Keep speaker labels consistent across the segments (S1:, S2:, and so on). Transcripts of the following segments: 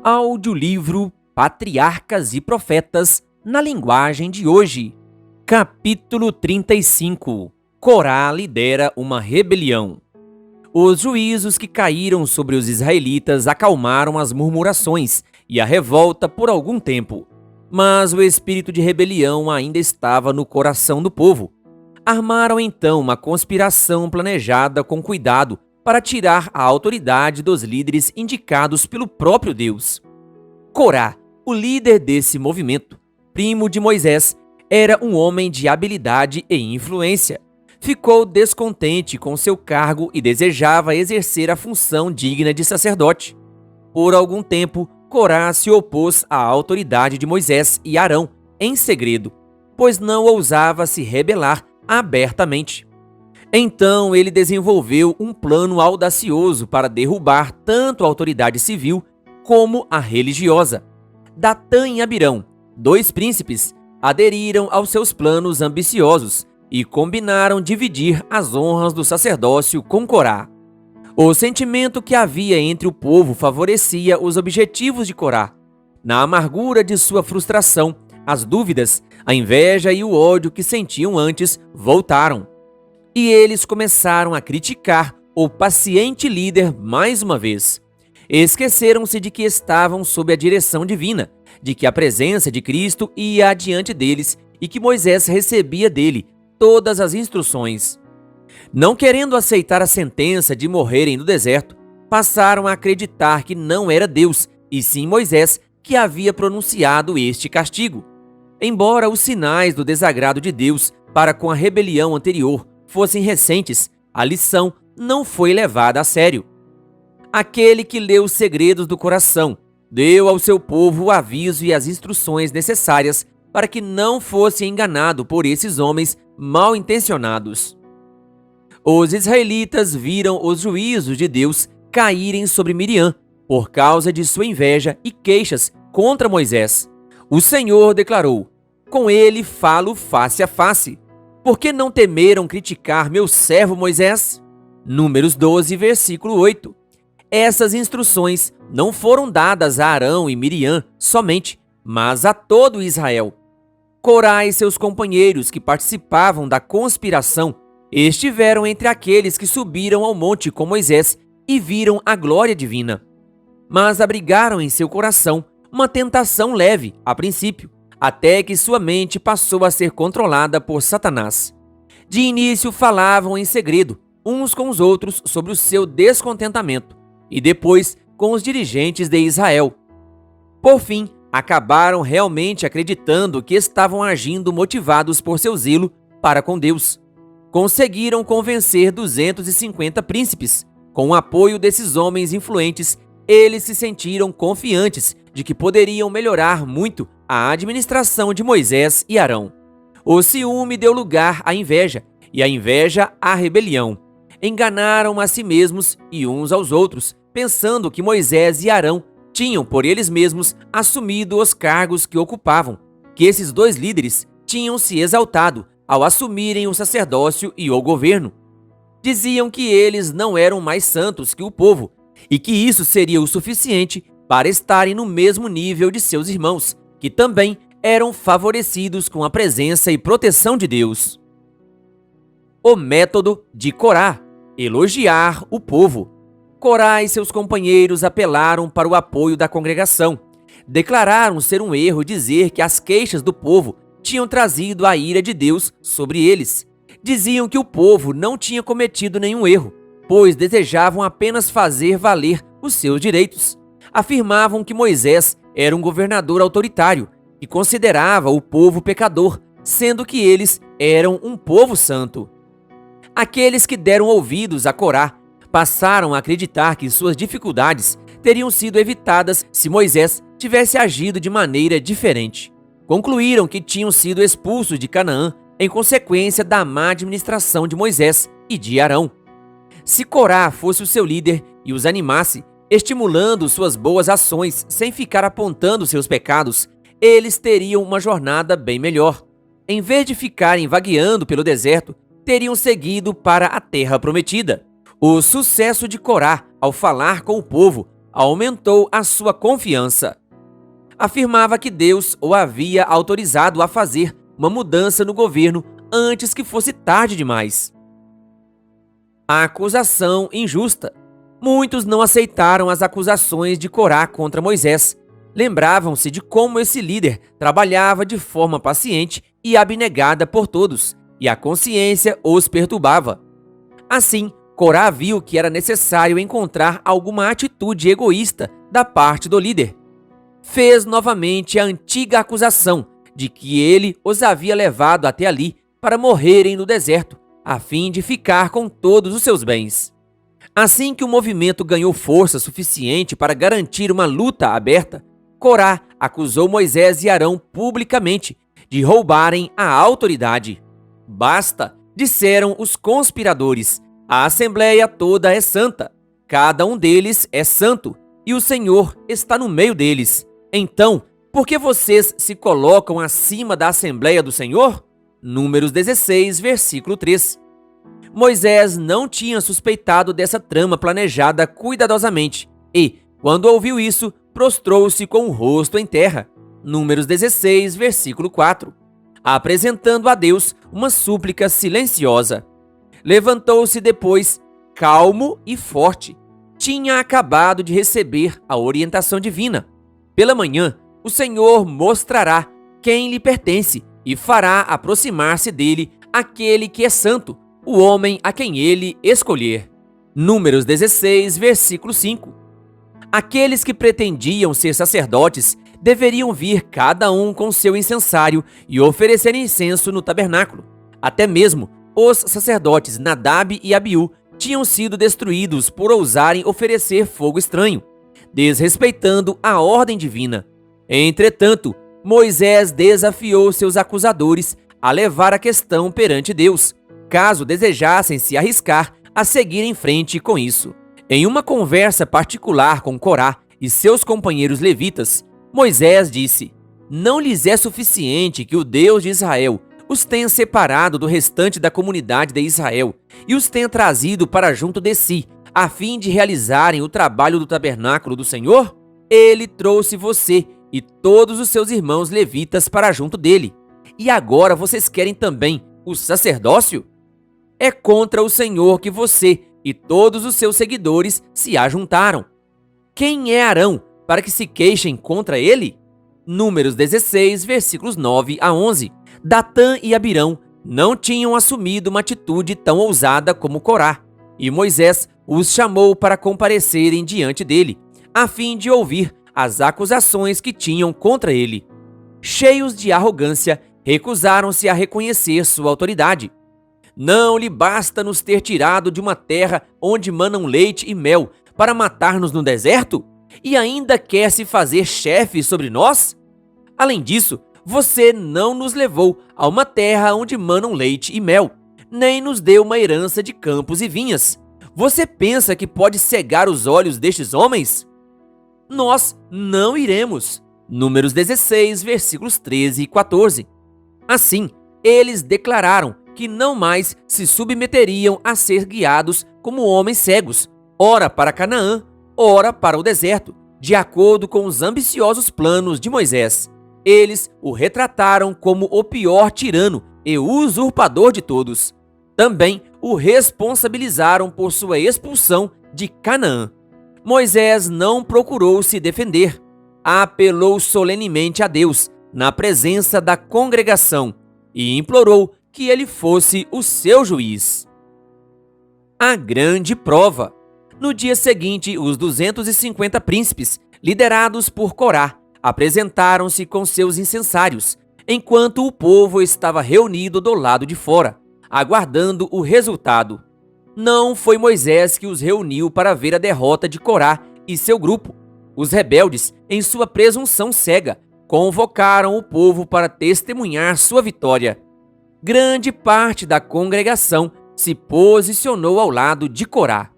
S1: Audiolivro Patriarcas e Profetas na linguagem de hoje. Capítulo 35. Corá lidera uma rebelião. Os juízos que caíram sobre os israelitas acalmaram as murmurações e a revolta por algum tempo. Mas o espírito de rebelião ainda estava no coração do povo. Armaram então uma conspiração planejada com cuidado para tirar a autoridade dos líderes indicados pelo próprio Deus. Corá, o líder desse movimento, primo de Moisés, era um homem de habilidade e influência. Ficou descontente com seu cargo e desejava exercer a função digna de sacerdote. Por algum tempo, Corá se opôs à autoridade de Moisés e Arão em segredo, pois não ousava se rebelar abertamente. Então ele desenvolveu um plano audacioso para derrubar tanto a autoridade civil como a religiosa. Datã e Abirão, dois príncipes, aderiram aos seus planos ambiciosos e combinaram dividir as honras do sacerdócio com Corá. O sentimento que havia entre o povo favorecia os objetivos de Corá. Na amargura de sua frustração, as dúvidas, a inveja e o ódio que sentiam antes voltaram. E eles começaram a criticar o paciente líder mais uma vez. Esqueceram-se de que estavam sob a direção divina, de que a presença de Cristo ia adiante deles e que Moisés recebia dele todas as instruções. Não querendo aceitar a sentença de morrerem no deserto, passaram a acreditar que não era Deus, e sim Moisés, que havia pronunciado este castigo. Embora os sinais do desagrado de Deus para com a rebelião anterior fossem recentes, a lição não foi levada a sério. Aquele que leu os segredos do coração deu ao seu povo o aviso e as instruções necessárias para que não fosse enganado por esses homens mal intencionados. Os israelitas viram os juízos de Deus caírem sobre Miriam por causa de sua inveja e queixas contra Moisés. O Senhor declarou: "Com ele falo face a face. Por que não temeram criticar meu servo Moisés?" Números 12, versículo 8. Essas instruções não foram dadas a Arão e Miriam somente, mas a todo Israel. Corá e seus companheiros que participavam da conspiração estiveram entre aqueles que subiram ao monte com Moisés e viram a glória divina. Mas abrigaram em seu coração uma tentação leve, a princípio, até que sua mente passou a ser controlada por Satanás. De início falavam em segredo, uns com os outros, sobre o seu descontentamento, e depois com os dirigentes de Israel. Por fim, acabaram realmente acreditando que estavam agindo motivados por seu zelo para com Deus. Conseguiram convencer 250 príncipes. Com o apoio desses homens influentes, eles se sentiram confiantes de que poderiam melhorar muito a administração de Moisés e Arão. O ciúme deu lugar à inveja, e a inveja à rebelião. Enganaram a si mesmos e uns aos outros, pensando que Moisés e Arão tinham por eles mesmos assumido os cargos que ocupavam, que esses dois líderes tinham se exaltado ao assumirem o sacerdócio e o governo. Diziam que eles não eram mais santos que o povo, e que isso seria o suficiente para estarem no mesmo nível de seus irmãos, que também eram favorecidos com a presença e proteção de Deus. O método de Corá: elogiar o povo. Corá e seus companheiros apelaram para o apoio da congregação. Declararam ser um erro dizer que as queixas do povo tinham trazido a ira de Deus sobre eles. Diziam que o povo não tinha cometido nenhum erro, pois desejavam apenas fazer valer os seus direitos. Afirmavam que Moisés era um governador autoritário e considerava o povo pecador, sendo que eles eram um povo santo. Aqueles que deram ouvidos a Corá passaram a acreditar que suas dificuldades teriam sido evitadas se Moisés tivesse agido de maneira diferente. Concluíram que tinham sido expulsos de Canaã em consequência da má administração de Moisés e de Arão. Se Corá fosse o seu líder e os animasse, estimulando suas boas ações sem ficar apontando seus pecados, eles teriam uma jornada bem melhor. Em vez de ficarem vagueando pelo deserto, teriam seguido para a terra prometida. O sucesso de Corá ao falar com o povo aumentou a sua confiança. Afirmava que Deus o havia autorizado a fazer uma mudança no governo antes que fosse tarde demais. A acusação injusta. Muitos não aceitaram as acusações de Corá contra Moisés. Lembravam-se de como esse líder trabalhava de forma paciente e abnegada por todos, e a consciência os perturbava. Assim, Corá viu que era necessário encontrar alguma atitude egoísta da parte do líder. Fez novamente a antiga acusação de que ele os havia levado até ali para morrerem no deserto, a fim de ficar com todos os seus bens. Assim que o movimento ganhou força suficiente para garantir uma luta aberta, Corá acusou Moisés e Arão publicamente de roubarem a autoridade. Basta, disseram os conspiradores, a assembleia toda é santa, cada um deles é santo, e o Senhor está no meio deles. Então, por que vocês se colocam acima da Assembleia do Senhor? Números 16, versículo 3. Moisés não tinha suspeitado dessa trama planejada cuidadosamente e, quando ouviu isso, prostrou-se com o rosto em terra. Números 16, versículo 4. Apresentando a Deus uma súplica silenciosa. Levantou-se depois, calmo e forte. Tinha acabado de receber a orientação divina. Pela manhã, o Senhor mostrará quem lhe pertence e fará aproximar-se dele aquele que é santo, o homem a quem ele escolher. Números 16, versículo 5. Aqueles que pretendiam ser sacerdotes deveriam vir cada um com seu incensário e oferecer incenso no tabernáculo. Até mesmo os sacerdotes Nadab e Abiú tinham sido destruídos por ousarem oferecer fogo estranho, desrespeitando a ordem divina. Entretanto, Moisés desafiou seus acusadores a levar a questão perante Deus, caso desejassem se arriscar a seguir em frente com isso. Em uma conversa particular com Corá e seus companheiros levitas, Moisés disse: "Não lhes é suficiente que o Deus de Israel os tenha separado do restante da comunidade de Israel e os tenha trazido para junto de si, a fim de realizarem o trabalho do tabernáculo do Senhor? Ele trouxe você e todos os seus irmãos levitas para junto dele. E agora vocês querem também o sacerdócio? É contra o Senhor que você e todos os seus seguidores se ajuntaram. Quem é Arão para que se queixem contra ele?" Números 16, versículos 9 a 11. Datã e Abirão não tinham assumido uma atitude tão ousada como Corá, e Moisés os chamou para comparecerem diante dele, a fim de ouvir as acusações que tinham contra ele. Cheios de arrogância, recusaram-se a reconhecer sua autoridade. "Não lhe basta nos ter tirado de uma terra onde manam leite e mel para matar-nos no deserto? E ainda quer se fazer chefe sobre nós? Além disso, você não nos levou a uma terra onde manam leite e mel, nem nos deu uma herança de campos e vinhas. Você pensa que pode cegar os olhos destes homens? Nós não iremos." Números 16, versículos 13 e 14. Assim, eles declararam que não mais se submeteriam a ser guiados como homens cegos, ora para Canaã, ora para o deserto, de acordo com os ambiciosos planos de Moisés. Eles o retrataram como o pior tirano e usurpador de todos. Também o responsabilizaram por sua expulsão de Canaã. Moisés não procurou se defender. Apelou solenemente a Deus, na presença da congregação, e implorou que ele fosse o seu juiz. A grande prova. No dia seguinte, os 250 príncipes, liderados por Corá, apresentaram-se com seus incensários, enquanto o povo estava reunido do lado de fora, aguardando o resultado. Não foi Moisés que os reuniu para ver a derrota de Corá e seu grupo. Os rebeldes, em sua presunção cega, convocaram o povo para testemunhar sua vitória. Grande parte da congregação se posicionou ao lado de Corá.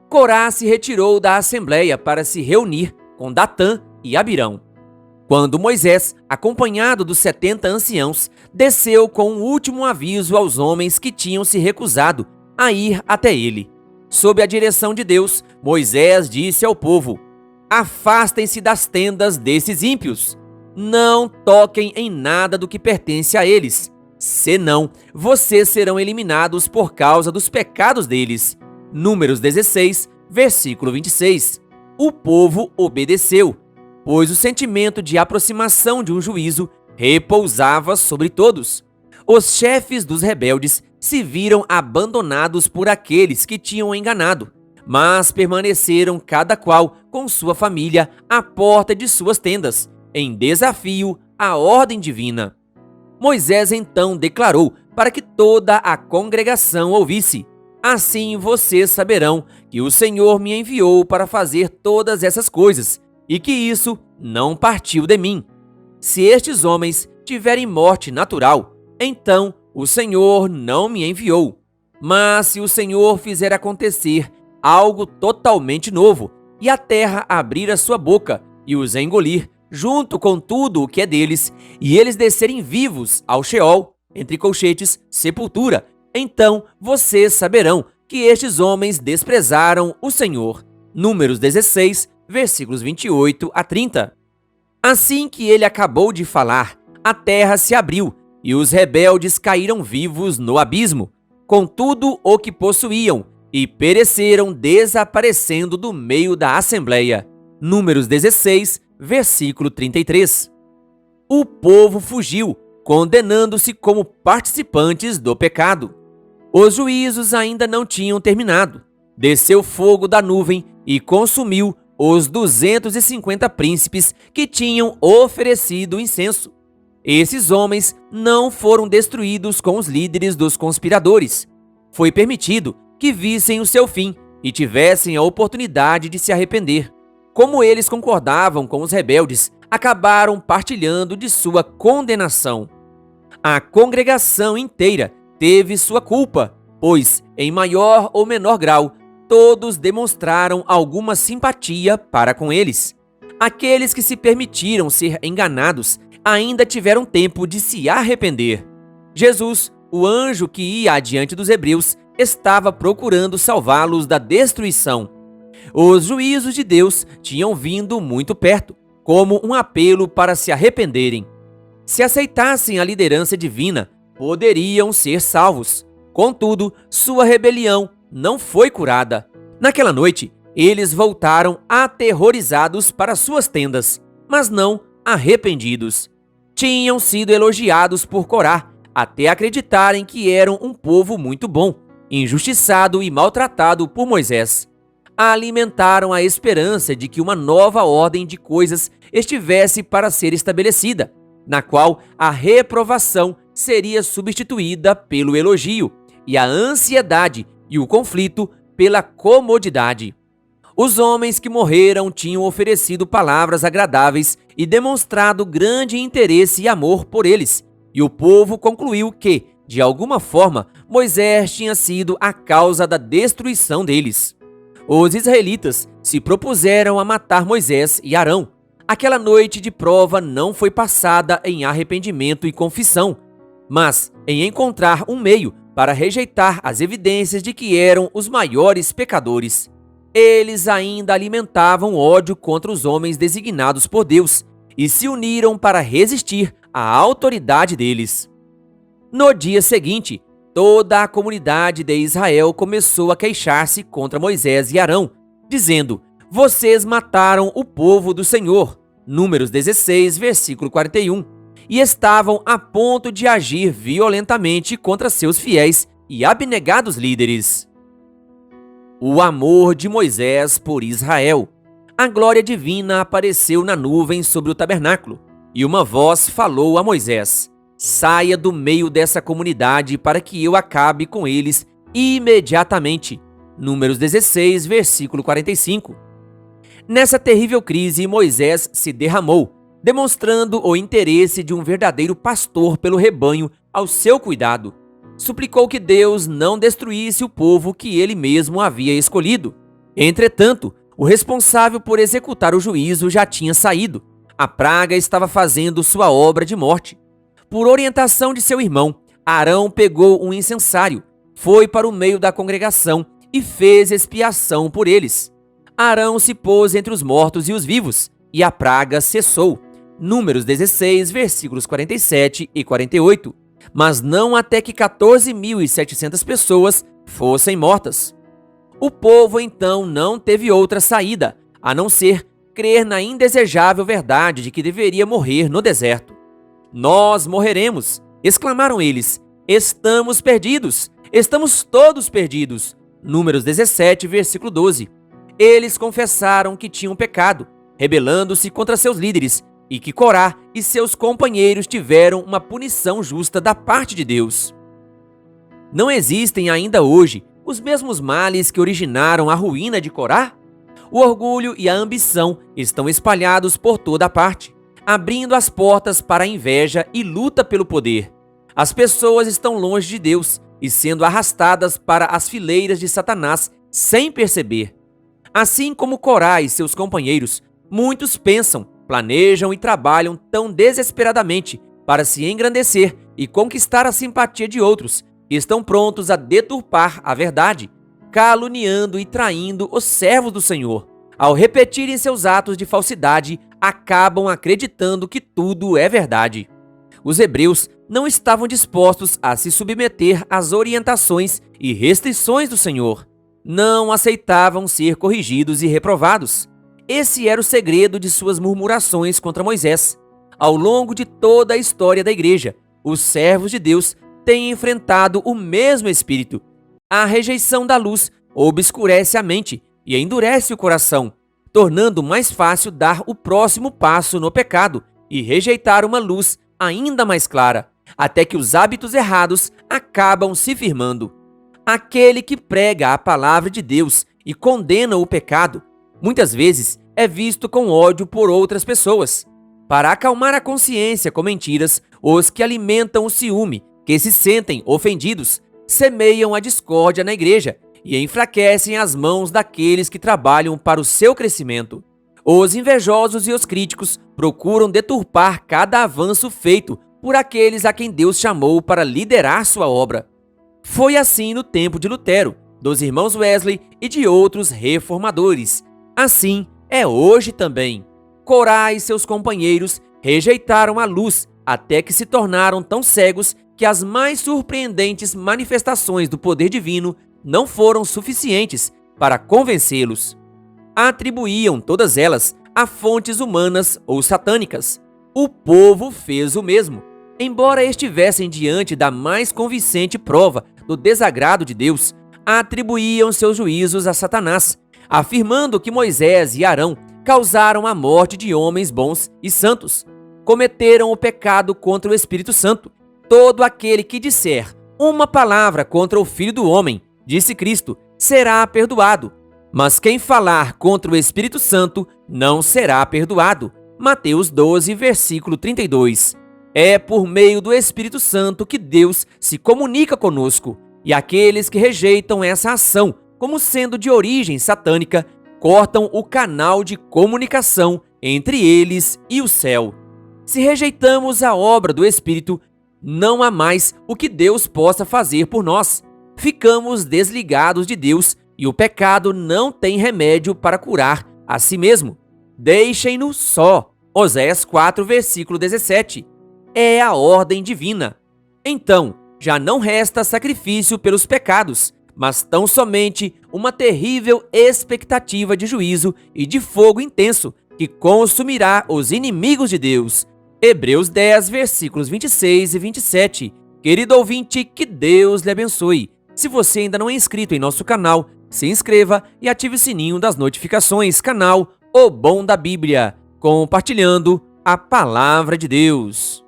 S1: Corá se retirou da assembleia para se reunir com Datã e Abirão. Quando Moisés, acompanhado dos 70 anciãos, desceu com um último aviso aos homens que tinham se recusado a ir até ele. Sob a direção de Deus, Moisés disse ao povo: Afastem-se das tendas desses ímpios. Não toquem em nada do que pertence a eles, senão vocês serão eliminados por causa dos pecados deles. Números 16, versículo 26. O povo obedeceu, pois o sentimento de aproximação de um juízo repousava sobre todos. Os chefes dos rebeldes se viram abandonados por aqueles que tinham enganado, mas permaneceram cada qual com sua família à porta de suas tendas, em desafio à ordem divina. Moisés então declarou para que toda a congregação ouvisse: assim vocês saberão que o Senhor me enviou para fazer todas essas coisas, e que isso não partiu de mim. Se estes homens tiverem morte natural, então o Senhor não me enviou. Mas se o Senhor fizer acontecer algo totalmente novo, e a terra abrir a sua boca e os engolir, junto com tudo o que é deles, e eles descerem vivos ao Sheol, entre colchetes, sepultura, então vocês saberão que estes homens desprezaram o Senhor. Números 16, versículos 28 a 30. Assim que ele acabou de falar, a terra se abriu, e os rebeldes caíram vivos no abismo, com tudo o que possuíam, e pereceram desaparecendo do meio da assembleia. Números 16, versículo 33. O povo fugiu, condenando-se como participantes do pecado. Os juízos ainda não tinham terminado. Desceu fogo da nuvem e consumiu os 250 príncipes que tinham oferecido incenso. Esses homens não foram destruídos com os líderes dos conspiradores. Foi permitido que vissem o seu fim e tivessem a oportunidade de se arrepender. Como eles concordavam com os rebeldes, acabaram partilhando de sua condenação. A congregação inteira teve sua culpa, pois, em maior ou menor grau, todos demonstraram alguma simpatia para com eles. Aqueles que se permitiram ser enganados ainda tiveram tempo de se arrepender. Jesus, o anjo que ia adiante dos hebreus, estava procurando salvá-los da destruição. Os juízos de Deus tinham vindo muito perto, como um apelo para se arrependerem. Se aceitassem a liderança divina, poderiam ser salvos. Contudo, sua rebelião não foi curada. Naquela noite, eles voltaram aterrorizados para suas tendas, mas não arrependidos. Tinham sido elogiados por Corá, até acreditarem que eram um povo muito bom, injustiçado e maltratado por Moisés. Alimentaram a esperança de que uma nova ordem de coisas estivesse para ser estabelecida, na qual a reprovação seria substituída pelo elogio, e a ansiedade e o conflito pela comodidade. Os homens que morreram tinham oferecido palavras agradáveis e demonstrado grande interesse e amor por eles, e o povo concluiu que, de alguma forma, Moisés tinha sido a causa da destruição deles. Os israelitas se propuseram a matar Moisés e Arão. Aquela noite de prova não foi passada em arrependimento e confissão, mas em encontrar um meio para rejeitar as evidências de que eram os maiores pecadores. Eles ainda alimentavam ódio contra os homens designados por Deus e se uniram para resistir à autoridade deles. No dia seguinte, toda a comunidade de Israel começou a queixar-se contra Moisés e Arão, dizendo: vocês mataram o povo do Senhor. Números 16, versículo 41. E estavam a ponto de agir violentamente contra seus fiéis e abnegados líderes. O amor de Moisés por Israel. A glória divina apareceu na nuvem sobre o tabernáculo, e uma voz falou a Moisés: saia do meio dessa comunidade para que eu acabe com eles imediatamente. Números 16, versículo 45. Nessa terrível crise, Moisés se derramou, demonstrando o interesse de um verdadeiro pastor pelo rebanho ao seu cuidado. Suplicou que Deus não destruísse o povo que ele mesmo havia escolhido. Entretanto, o responsável por executar o juízo já tinha saído. A praga estava fazendo sua obra de morte. Por orientação de seu irmão, Arão pegou um incensário, foi para o meio da congregação e fez expiação por eles. Arão se pôs entre os mortos e os vivos, e a praga cessou. Números 16, versículos 47 e 48. Mas não até que 14.700 pessoas fossem mortas. O povo então não teve outra saída, a não ser crer na indesejável verdade de que deveria morrer no deserto. Nós morreremos, exclamaram eles. Estamos perdidos, estamos todos perdidos. Números 17, versículo 12. Eles confessaram que tinham pecado, rebelando-se contra seus líderes, e que Corá e seus companheiros tiveram uma punição justa da parte de Deus. Não existem ainda hoje os mesmos males que originaram a ruína de Corá? O orgulho e a ambição estão espalhados por toda parte, abrindo as portas para a inveja e luta pelo poder. As pessoas estão longe de Deus e sendo arrastadas para as fileiras de Satanás sem perceber. Assim como Corá e seus companheiros, muitos pensam, planejam e trabalham tão desesperadamente para se engrandecer e conquistar a simpatia de outros, que estão prontos a deturpar a verdade, caluniando e traindo os servos do Senhor. Ao repetirem seus atos de falsidade, acabam acreditando que tudo é verdade. Os hebreus não estavam dispostos a se submeter às orientações e restrições do Senhor. Não aceitavam ser corrigidos e reprovados. Esse era o segredo de suas murmurações contra Moisés. Ao longo de toda a história da igreja, os servos de Deus têm enfrentado o mesmo espírito. A rejeição da luz obscurece a mente e endurece o coração, tornando mais fácil dar o próximo passo no pecado e rejeitar uma luz ainda mais clara, até que os hábitos errados acabam se firmando. Aquele que prega a palavra de Deus e condena o pecado, muitas vezes é visto com ódio por outras pessoas. Para acalmar a consciência com mentiras, os que alimentam o ciúme, que se sentem ofendidos, semeiam a discórdia na igreja e enfraquecem as mãos daqueles que trabalham para o seu crescimento. Os invejosos e os críticos procuram deturpar cada avanço feito por aqueles a quem Deus chamou para liderar sua obra. Foi assim no tempo de Lutero, dos irmãos Wesley e de outros reformadores. Assim é hoje também. Corá e seus companheiros rejeitaram a luz até que se tornaram tão cegos que as mais surpreendentes manifestações do poder divino não foram suficientes para convencê-los. Atribuíam todas elas a fontes humanas ou satânicas. O povo fez o mesmo. Embora estivessem diante da mais convincente prova do desagrado de Deus, atribuíam seus juízos a Satanás, afirmando que Moisés e Arão causaram a morte de homens bons e santos. Cometeram o pecado contra o Espírito Santo. Todo aquele que disser uma palavra contra o Filho do Homem, disse Cristo, será perdoado. Mas quem falar contra o Espírito Santo não será perdoado. Mateus 12, versículo 32. É por meio do Espírito Santo que Deus se comunica conosco, e aqueles que rejeitam essa ação como sendo de origem satânica, cortam o canal de comunicação entre eles e o céu. Se rejeitamos a obra do Espírito, não há mais o que Deus possa fazer por nós. Ficamos desligados de Deus e o pecado não tem remédio para curar a si mesmo. Deixem-no só. Oséias 4, versículo 17. É a ordem divina. Então, já não resta sacrifício pelos pecados, mas tão somente uma terrível expectativa de juízo e de fogo intenso que consumirá os inimigos de Deus. Hebreus 10, versículos 26 e 27. Querido ouvinte, que Deus lhe abençoe. Se você ainda não é inscrito em nosso canal, se inscreva e ative o sininho das notificações. Canal O Bom da Bíblia, compartilhando a Palavra de Deus.